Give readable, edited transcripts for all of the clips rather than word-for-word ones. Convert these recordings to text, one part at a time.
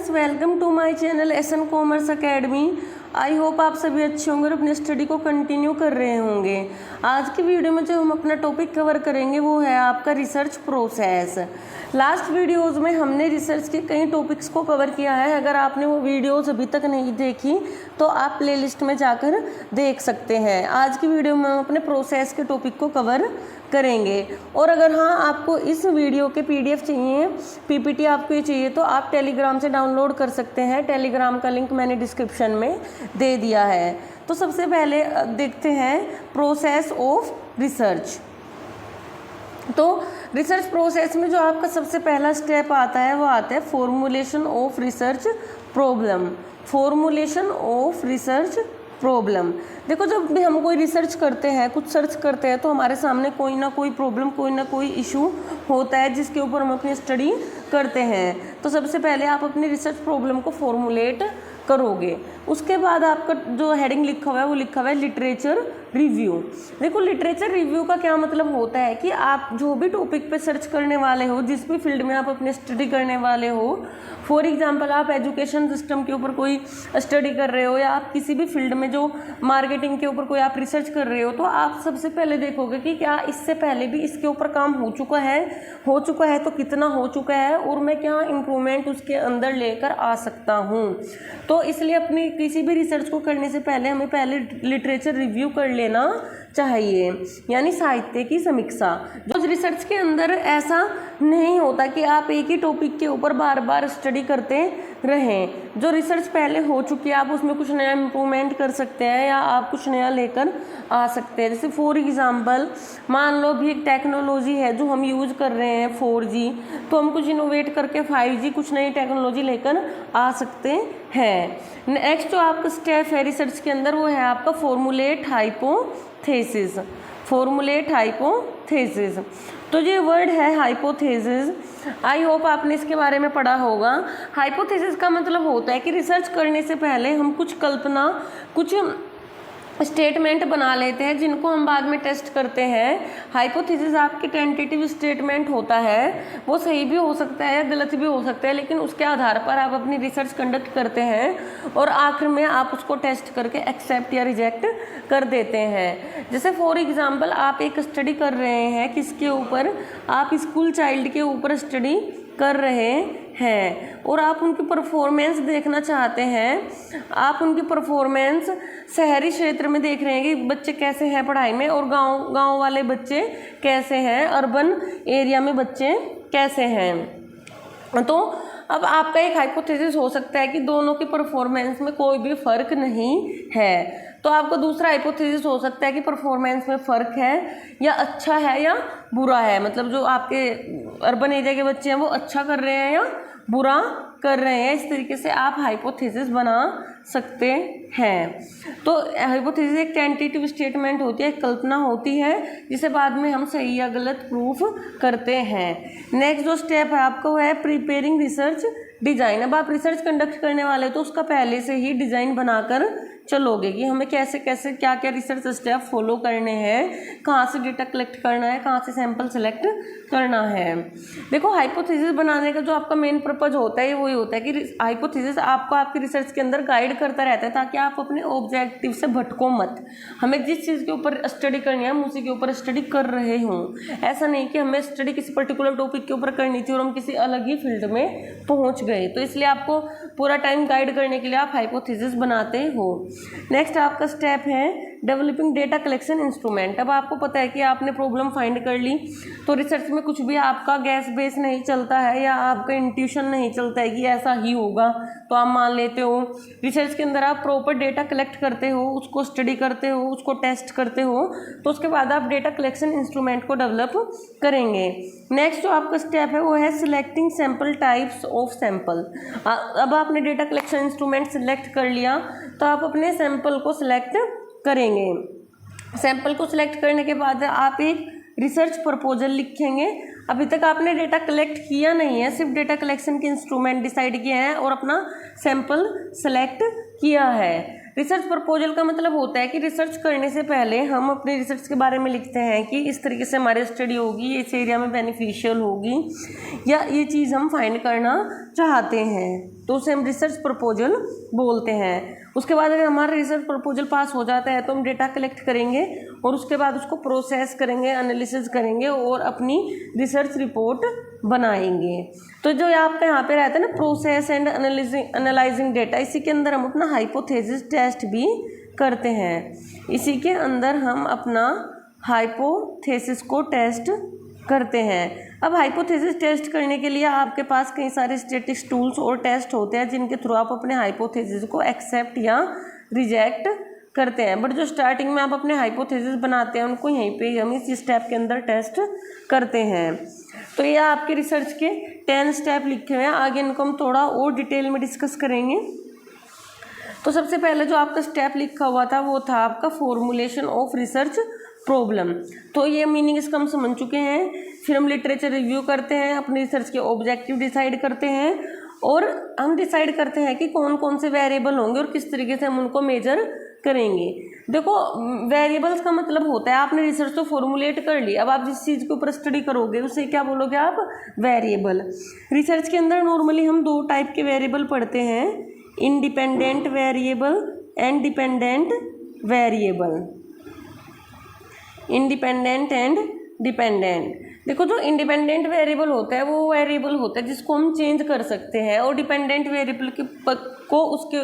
Friends, welcome to my channel SN commerce academy. I hope आप सभी अच्छे होंगे और अपनी स्टडी को कंटिन्यू कर रहे होंगे। आज की वीडियो में जो हम अपना टॉपिक कवर करेंगे वो है आपका रिसर्च प्रोसेस। लास्ट वीडियोस में हमने रिसर्च के कई टॉपिक्स को कवर किया है। अगर आपने वो वीडियोस अभी तक नहीं देखी तो आप प्लेलिस्ट में जाकर देख सकते हैं। आज की वीडियो में हम अपने प्रोसेस के टॉपिक को कवर करेंगे। और अगर हाँ आपको इस वीडियो के पीडीएफ चाहिए, पीपीटी आपको ये चाहिए, तो आप टेलीग्राम से डाउनलोड कर सकते हैं। टेलीग्राम का लिंक मैंने डिस्क्रिप्शन में दे दिया है। तो सबसे पहले देखते हैं प्रोसेस ऑफ रिसर्च। तो रिसर्च प्रोसेस में जो आपका सबसे पहला स्टेप आता है वो आता है formulation of research problem. Formulation of research problem. देखो, जब भी हम कोई रिसर्च करते हैं, कुछ सर्च करते हैं, तो हमारे सामने कोई ना कोई प्रॉब्लम, कोई ना कोई इशू होता है जिसके ऊपर हम अपनी स्टडी करते हैं। तो सबसे पहले आप अपनी रिसर्च प्रॉब्लम को फॉर्मुलेट करोगे। उसके बाद आपका जो हेडिंग लिखा हुआ है वो लिखा हुआ है लिटरेचर रिव्यू। देखो, लिटरेचर रिव्यू का क्या मतलब होता है कि आप जो भी टॉपिक पे सर्च करने वाले हो, जिस भी फील्ड में आप अपनी स्टडी करने वाले हो, फॉर एग्जांपल आप एजुकेशन सिस्टम के ऊपर कोई स्टडी कर रहे हो या आप किसी भी फील्ड में जो मार्केटिंग के ऊपर कोई आप रिसर्च कर रहे हो, तो आप सबसे पहले देखोगे कि क्या इससे पहले भी इसके ऊपर काम हो चुका है तो कितना हो चुका है और मैं क्या इम्प्रूवमेंट उसके अंदर लेकर आ सकता हूँ। तो इसलिए अपनी किसी भी रिसर्च को करने से पहले हमें पहले लिटरेचर रिव्यू कर लेना चाहिए, यानी साहित्य की समीक्षा। जो रिसर्च के अंदर ऐसा नहीं होता कि आप एक ही टॉपिक के ऊपर बार बार स्टडी करते रहें। जो रिसर्च पहले हो चुकी है आप उसमें कुछ नया इम्प्रूवमेंट कर सकते हैं या आप कुछ नया लेकर आ सकते हैं। जैसे फॉर एग्जांपल मान लो भी एक टेक्नोलॉजी है जो हम यूज कर रहे हैं 4G, तो हम कुछ इनोवेट करके 5G कुछ नई टेक्नोलॉजी लेकर आ सकते हैं। नेक्स्ट जो आपका स्टेप है रिसर्च के अंदर वो है आपका फॉर्मुलेट हाइपोथेसिस। Formulate hypothesis. तो ये वर्ड है हाइपोथेसिस, आई होप आपने इसके बारे में पढ़ा होगा। हाइपोथेसिस का मतलब होता है कि रिसर्च करने से पहले हम कुछ कल्पना, कुछ स्टेटमेंट बना लेते हैं जिनको हम बाद में टेस्ट करते हैं। हाइपोथेसिस आपकी टेंटेटिव स्टेटमेंट होता है, वो सही भी हो सकता है गलत भी हो सकता है, लेकिन उसके आधार पर आप अपनी रिसर्च कंडक्ट करते हैं और आखिर में आप उसको टेस्ट करके एक्सेप्ट या रिजेक्ट कर देते हैं। जैसे फॉर एग्जांपल आप एक स्टडी कर रहे हैं किसके ऊपर, आप स्कूल चाइल्ड के ऊपर स्टडी कर रहे हैं और आप उनकी परफॉर्मेंस देखना चाहते हैं। आप उनकी परफॉर्मेंस शहरी क्षेत्र में देख रहे हैं कि बच्चे कैसे हैं पढ़ाई में और गांव वाले बच्चे कैसे हैं, अर्बन एरिया में बच्चे कैसे हैं। तो अब आपका एक हाइपोथेसिस हो सकता है कि दोनों की परफॉर्मेंस में कोई भी फ़र्क नहीं है। तो आपका दूसरा हाइपोथेसिस हो सकता है कि परफॉर्मेंस में फ़र्क है या अच्छा है या बुरा है, मतलब जो आपके अर्बन एरिया के बच्चे हैं वो अच्छा कर रहे हैं या बुरा कर रहे हैं। इस तरीके से आप हाइपोथेसिस बना सकते हैं। तो हाइपोथेसिस एक टेंटेटिव स्टेटमेंट होती है, एक कल्पना होती है जिसे बाद में हम सही या गलत प्रूफ करते हैं। नेक्स्ट जो स्टेप है आपका वो है प्रिपेयरिंग रिसर्च डिज़ाइन। अब आप रिसर्च कंडक्ट करने वाले तो उसका पहले से ही डिज़ाइन बनाकर चलोगे कि हमें कैसे कैसे क्या क्या रिसर्च स्टेप फॉलो करने हैं, कहाँ से डेटा कलेक्ट करना है, कहाँ से सैंपल सेलेक्ट करना है। देखो, हाइपोथेसिस बनाने का जो आपका मेन पर्पज होता है वही होता है कि हाइपोथेसिस आपको आपकी रिसर्च के अंदर गाइड करता रहता है ताकि आप अपने ऑब्जेक्टिव से भटको मत। हमें जिस चीज़ के ऊपर स्टडी करनी है हम उसी के ऊपर स्टडी कर रहे हों। ऐसा नहीं कि हमें स्टडी किसी पर्टिकुलर टॉपिक के ऊपर करनी थी और हम किसी अलग ही फील्ड में पहुँच गए। तो इसलिए आपको पूरा टाइम गाइड करने के लिए आप हाइपोथेसिस बनाते हो। नेक्स्ट आपका स्टेप है डेवलपिंग डेटा कलेक्शन इंस्ट्रूमेंट। अब आपको पता है कि आपने प्रॉब्लम फाइंड कर ली, तो रिसर्च में कुछ भी आपका गैस बेस नहीं चलता है या आपका इंट्यूशन नहीं चलता है कि ऐसा ही होगा तो आप मान लेते हो। रिसर्च के अंदर आप प्रॉपर डेटा कलेक्ट करते हो, उसको स्टडी करते हो, उसको टेस्ट करते हो, तो उसके बाद आप डेटा कलेक्शन इंस्ट्रूमेंट को डेवलप करेंगे। नेक्स्ट जो आपका स्टेप है वो है selecting sample types of sample. अब आपने डेटा कलेक्शन इंस्ट्रूमेंट सिलेक्ट कर लिया तो आप अपने सैंपल को सिलेक्ट करेंगे। सैंपल को सिलेक्ट करने के बाद आप एक रिसर्च प्रपोजल लिखेंगे। अभी तक आपने डेटा कलेक्ट किया नहीं है, सिर्फ डेटा कलेक्शन के इंस्ट्रूमेंट डिसाइड किए हैं और अपना सैंपल सेलेक्ट किया है। रिसर्च प्रपोजल का मतलब होता है कि रिसर्च करने से पहले हम अपने रिसर्च के बारे में लिखते हैं कि इस तरीके से हमारी स्टडी होगी, इस एरिया में बेनिफिशियल होगी या ये चीज़ हम फाइंड करना चाहते हैं, तो उसे हम रिसर्च प्रपोजल बोलते हैं। उसके बाद अगर हमारा रिसर्च प्रपोजल पास हो जाता है तो हम डेटा कलेक्ट करेंगे और उसके बाद उसको प्रोसेस करेंगे, एनालिसिस करेंगे और अपनी रिसर्च रिपोर्ट बनाएंगे। तो जो आपका यहाँ पे रहता है ना प्रोसेस एंड एनालाइजिंग डेटा, इसी के अंदर हम अपना हाइपोथेसिस टेस्ट भी करते हैं। इसी के अंदर हम अपना हाइपोथेसिस को टेस्ट करते हैं। अब हाइपोथेसिस टेस्ट करने के लिए आपके पास कई सारे स्टैटिस्टिक्स टूल्स और टेस्ट होते हैं जिनके थ्रू आप अपने हाइपोथेसिस को एक्सेप्ट या रिजेक्ट करते हैं। बट जो स्टार्टिंग में आप अपने हाइपोथेसिस बनाते हैं उनको यहीं पे हम इस स्टेप के अंदर टेस्ट करते हैं। तो ये आपके रिसर्च के 10 स्टेप लिखे हुए हैं, आगे इनको हम थोड़ा और डिटेल में डिस्कस करेंगे। तो सबसे पहले जो आपका स्टेप लिखा हुआ था वो था आपका फॉर्मुलेशन ऑफ रिसर्च प्रॉब्लम। तो ये मीनिंग इसका हम समझ चुके हैं। फिर हम लिटरेचर रिव्यू करते हैं, अपने रिसर्च के ऑब्जेक्टिव डिसाइड करते हैं और हम डिसाइड करते हैं कि कौन कौन से वेरिएबल होंगे और किस तरीके से हम उनको मेजर करेंगे। देखो वेरिएबल्स का मतलब होता है आपने रिसर्च तो फॉर्मुलेट कर ली, अब आप जिस चीज़ के ऊपर स्टडी करोगे उसे क्या बोलोगे आप, वेरिएबल। रिसर्च के अंदर नॉर्मली हम 2 टाइप के वेरिएबल पढ़ते हैं, independent variable and dependent variable. Independent and dependent. देखो जो इंडिपेंडेंट वेरिएबल होता है वो वेरिएबल होता है जिसको हम चेंज कर सकते हैं और डिपेंडेंट वेरिएबल को उसके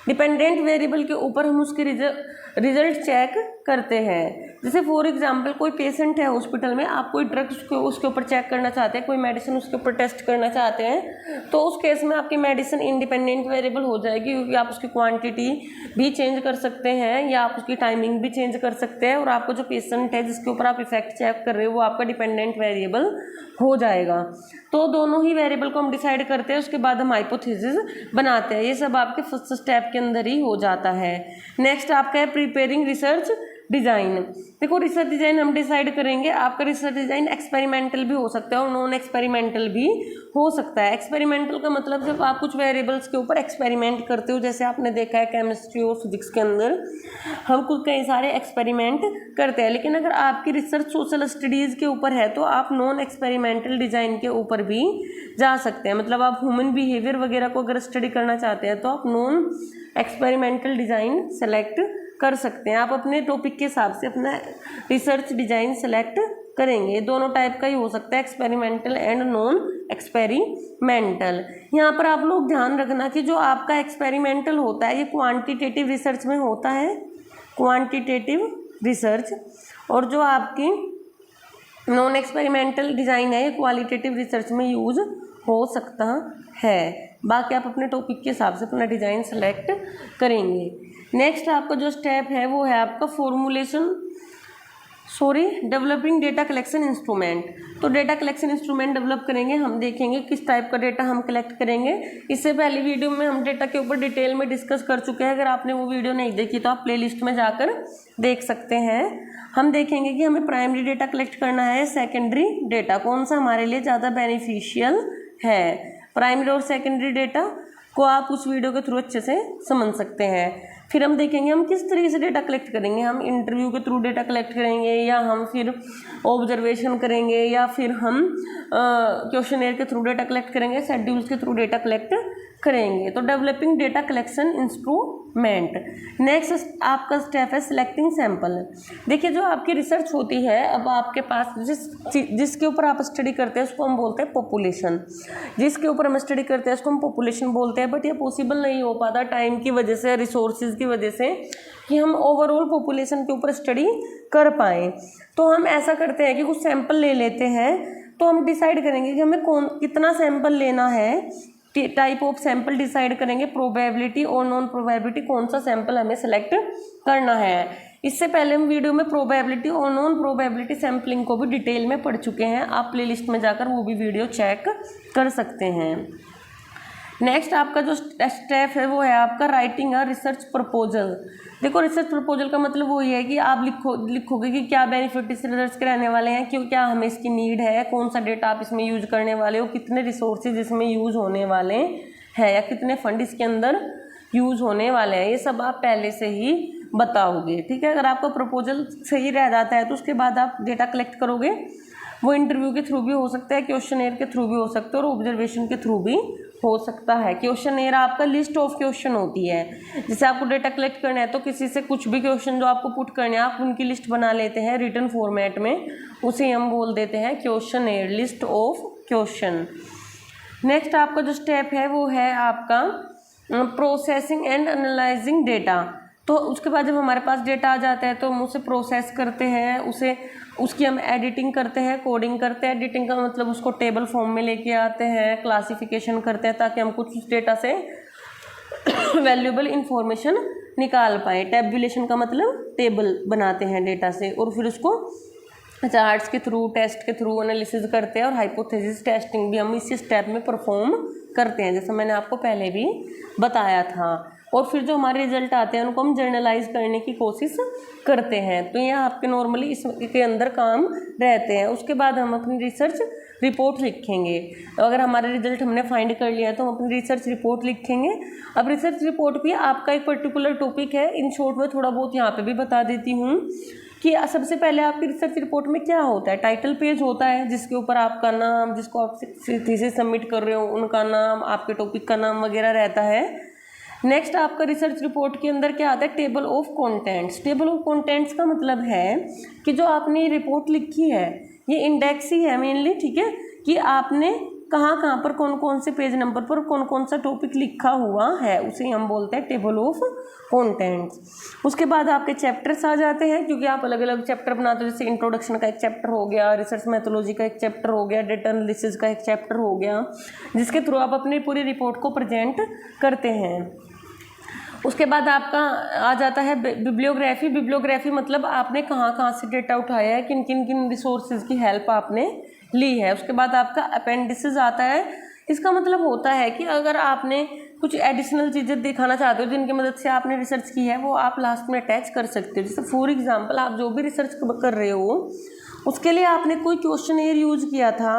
डिपेंडेंट वेरिएबल के ऊपर हम उसके रिजल्ट चेक करते हैं। जैसे फॉर एग्जांपल कोई पेशेंट है हॉस्पिटल में, आप कोई ड्रग उसके ऊपर चेक करना चाहते हैं, कोई मेडिसिन उसके ऊपर टेस्ट करना चाहते हैं, तो उस केस में आपकी मेडिसिन इंडिपेंडेंट वेरिएबल हो जाएगी क्योंकि आप उसकी क्वांटिटी भी चेंज कर सकते हैं या आप उसकी टाइमिंग भी चेंज कर सकते हैं और आपको जो पेशेंट है जिसके ऊपर आप इफेक्ट चेक कर रहे हो वो आपका डिपेंडेंट वेरिएबल हो जाएगा। तो दोनों ही वेरिएबल को हम डिसाइड करते हैं, उसके बाद हम हाइपोथेसिस बनाते हैं। ये सब आपके फर्स्ट स्टेप के अंदर ही हो जाता है। नेक्स्ट आपका है प्रिपेयरिंग रिसर्च डिज़ाइन। देखो रिसर्च डिज़ाइन हम डिसाइड करेंगे, आपका रिसर्च डिज़ाइन एक्सपेरिमेंटल भी हो सकता है और नॉन एक्सपेरिमेंटल भी हो सकता है। एक्सपेरिमेंटल का मतलब जब आप कुछ वेरिएबल्स के ऊपर एक्सपेरिमेंट करते हो, जैसे आपने देखा है केमिस्ट्री और फिजिक्स के अंदर हम कुछ कई सारे एक्सपेरिमेंट करते हैं। लेकिन अगर आपकी रिसर्च सोशल स्टडीज़ के ऊपर है तो आप नॉन एक्सपेरिमेंटल डिज़ाइन के ऊपर भी जा सकते हैं। मतलब आप ह्यूमन बिहेवियर वगैरह को अगर स्टडी करना चाहते हैं तो आप नॉन एक्सपेरिमेंटल डिज़ाइन सेलेक्ट कर सकते हैं। आप अपने टॉपिक के हिसाब से अपना रिसर्च डिज़ाइन सेलेक्ट करेंगे। दोनों टाइप का ही हो सकता है, एक्सपेरिमेंटल एंड नॉन एक्सपेरिमेंटल। यहाँ पर आप लोग ध्यान रखना कि जो आपका एक्सपेरिमेंटल होता है ये क्वांटिटेटिव रिसर्च में होता है, क्वांटिटेटिव रिसर्च, और जो आपकी नॉन एक्सपेरिमेंटल डिज़ाइन है ये क्वालिटेटिव रिसर्च में यूज हो सकता है। बाकी आप अपने टॉपिक के हिसाब से अपना डिज़ाइन सेलेक्ट करेंगे। नेक्स्ट आपका जो स्टेप है वो है आपका डेवलपिंग डेटा कलेक्शन इंस्ट्रूमेंट। तो डेटा कलेक्शन इंस्ट्रूमेंट डेवलप करेंगे, हम देखेंगे किस टाइप का डेटा हम कलेक्ट करेंगे। इससे पहले वीडियो में हम डेटा के ऊपर डिटेल में डिस्कस कर चुके हैं, अगर आपने वो वीडियो नहीं देखी तो आप प्लेलिस्ट में जाकर देख सकते हैं। हम देखेंगे कि हमें प्राइमरी डेटा कलेक्ट करना है, सेकेंडरी डेटा, कौन सा हमारे लिए ज़्यादा बेनिफिशियल है। प्राइमरी और सेकेंडरी डेटा को आप उस वीडियो के थ्रू अच्छे से समझ सकते हैं। फिर हम देखेंगे हम किस तरीके से डेटा कलेक्ट करेंगे, हम इंटरव्यू के थ्रू डेटा कलेक्ट करेंगे या हम फिर ऑब्जर्वेशन करेंगे या फिर हम क्वेश्चनेयर के थ्रू डेटा कलेक्ट करेंगे, शेड्यूल्स के थ्रू डेटा कलेक्ट करेंगे। तो developing data collection instrument. Next आपका स्टेप है सिलेक्टिंग सैंपल। देखिए जो आपकी रिसर्च होती है, अब आपके पास जिसके ऊपर आप स्टडी करते हैं उसको हम बोलते हैं पॉपुलेशन, जिसके ऊपर हम स्टडी करते हैं उसको हम पॉपुलेशन बोलते हैं। बट ये पॉसिबल नहीं हो पाता टाइम की वजह से, रिसोर्सेज की वजह से, कि हम ओवरऑल पॉपुलेशन के ऊपर स्टडी कर पाएँ। तो हम ऐसा करते हैं कि कुछ सैंपल ले लेते हैं। तो हम डिसाइड करेंगे कि हमें कितना सैंपल लेना है, टाइप ऑफ सैंपल डिसाइड करेंगे, प्रोबेबिलिटी और नॉन प्रोबेबिलिटी, कौन सा सैंपल हमें सेलेक्ट करना है। इससे पहले हम वीडियो में प्रोबेबिलिटी और नॉन प्रोबेबिलिटी सैम्पलिंग को भी डिटेल में पढ़ चुके हैं, आप प्लेलिस्ट में जाकर वो भी वीडियो चेक कर सकते हैं। नेक्स्ट आपका जो स्टेप है वो है आपका राइटिंग अ रिसर्च प्रपोजल। देखो रिसर्च प्रपोजल का मतलब वो ये है कि आप लिखोगे कि क्या बेनिफिट इस रिसर्च के रहने वाले हैं, क्यों, क्या हमें इसकी नीड है, कौन सा डेटा आप इसमें यूज करने वाले हो, कितने रिसोर्सेज इसमें यूज होने वाले हैं या कितने फंड इसके अंदर यूज़ होने वाले हैं, ये सब आप पहले से ही बताओगे, ठीक है। अगर आपका प्रपोजल सही रह जाता है तो उसके बाद आप डेटा कलेक्ट करोगे, वो इंटरव्यू के थ्रू भी हो सकता है, क्वेश्चनेयर के थ्रू भी हो सकता है और ऑब्जर्वेशन के थ्रू भी हो सकता है। क्वेश्चनेयर आपका लिस्ट ऑफ क्वेश्चन होती है, जैसे आपको डेटा कलेक्ट करना है तो किसी से कुछ भी क्वेश्चन जो आपको पुट करने हैं आप उनकी लिस्ट बना लेते हैं रिटन फॉर्मेट में, उसे हम बोल देते हैं questionnaire, list of question. Next आपका जो स्टेप है वो है आपका प्रोसेसिंग एंड एनालाइजिंग डेटा। तो उसके बाद जब हमारे पास डेटा आ जाता है तो हम उसे प्रोसेस करते हैं, उसकी हम एडिटिंग करते हैं, कोडिंग करते हैं। एडिटिंग का मतलब उसको टेबल फॉर्म में लेके आते हैं, क्लासिफिकेशन करते हैं ताकि हम कुछ उस डेटा से वैल्यूएबल इंफॉर्मेशन निकाल पाए। टैब्यूलेशन का मतलब टेबल बनाते हैं डेटा से और फिर उसको चार्ट्स के थ्रू, टेस्ट के थ्रू एनालिसिस करते हैं और हाइपोथेसिस टेस्टिंग भी हम इसी स्टेप में परफॉर्म करते हैं, जैसा मैंने आपको पहले भी बताया था। और फिर जो हमारे रिजल्ट आते हैं उनको हम जर्नलाइज करने की कोशिश करते हैं। तो ये आपके नॉर्मली इसके अंदर काम रहते हैं। उसके बाद हम अपनी रिसर्च रिपोर्ट लिखेंगे। तो अगर हमारा रिजल्ट हमने फाइंड कर लिया है तो हम अपनी रिसर्च रिपोर्ट लिखेंगे। अब रिसर्च रिपोर्ट भी आपका एक पर्टिकुलर टॉपिक है, इन शॉर्ट में थोड़ा बहुत यहाँ पे भी बता देती हूँ कि सबसे पहले आपकी रिसर्च रिपोर्ट में क्या होता है। टाइटल पेज होता है जिसके ऊपर आपका नाम, जिसको आप थीसिस सबमिट कर रहे हो उनका नाम, आपके टॉपिक का नाम वगैरह रहता है। नेक्स्ट आपका रिसर्च रिपोर्ट के अंदर क्या आता है, table of contents. Table of contents का मतलब है कि जो आपने रिपोर्ट लिखी है ये इंडेक्स ही है मेनली, ठीक है, कि आपने कहाँ कहाँ पर कौन कौन से पेज नंबर पर कौन कौन सा टॉपिक लिखा हुआ है, उसे हम बोलते हैं टेबल ऑफ कंटेंट्स। उसके बाद आपके चैप्टर्स आ जाते हैं, क्योंकि आप अलग अलग चैप्टर बनाते हो, जैसे इंट्रोडक्शन का एक चैप्टर हो गया, रिसर्च मेथोलॉजी का एक चैप्टर हो गया, डेटा एनालिसिस का एक चैप्टर हो गया, जिसके थ्रू आप अपनी पूरी रिपोर्ट को प्रेजेंट करते हैं। उसके बाद आपका आ जाता है बिब्लियोग्राफी। बिब्लियोग्राफी मतलब आपने कहाँ कहाँ से डेटा उठाया है, किन किन रिसोर्सेज की हेल्प आपने ली है। उसके बाद आपका अपेंडिसेस आता है। इसका मतलब होता है कि अगर आपने कुछ एडिशनल चीज़ें दिखाना चाहते हो जिनकी मदद से आपने रिसर्च की है, वो आप लास्ट में अटैच कर सकते हो। जैसे फॉर एग्जांपल आप जो भी रिसर्च कर रहे हो उसके लिए आपने कोई क्वेश्चनेयर यूज़ किया था,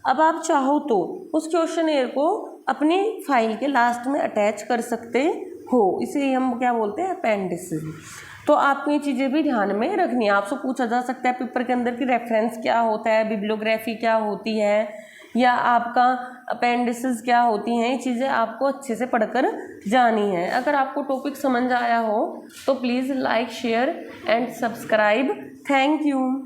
अब आप चाहो तो उस क्वेश्चनेयर को अपनी फाइल के लास्ट में अटैच कर सकते हो, इसे हम क्या बोलते हैं, अपेंडिसेस। तो आपको ये चीज़ें भी ध्यान में रखनी है। आपसे पूछा जा सकता है पेपर के अंदर कि रेफरेंस क्या होता है, बिब्लियोग्राफी क्या होती है, या आपका अपेंडिसेस क्या होती हैं। ये चीज़ें आपको अच्छे से पढ़कर जानी है। अगर आपको टॉपिक समझ आया हो तो please like, share and subscribe. Thank you.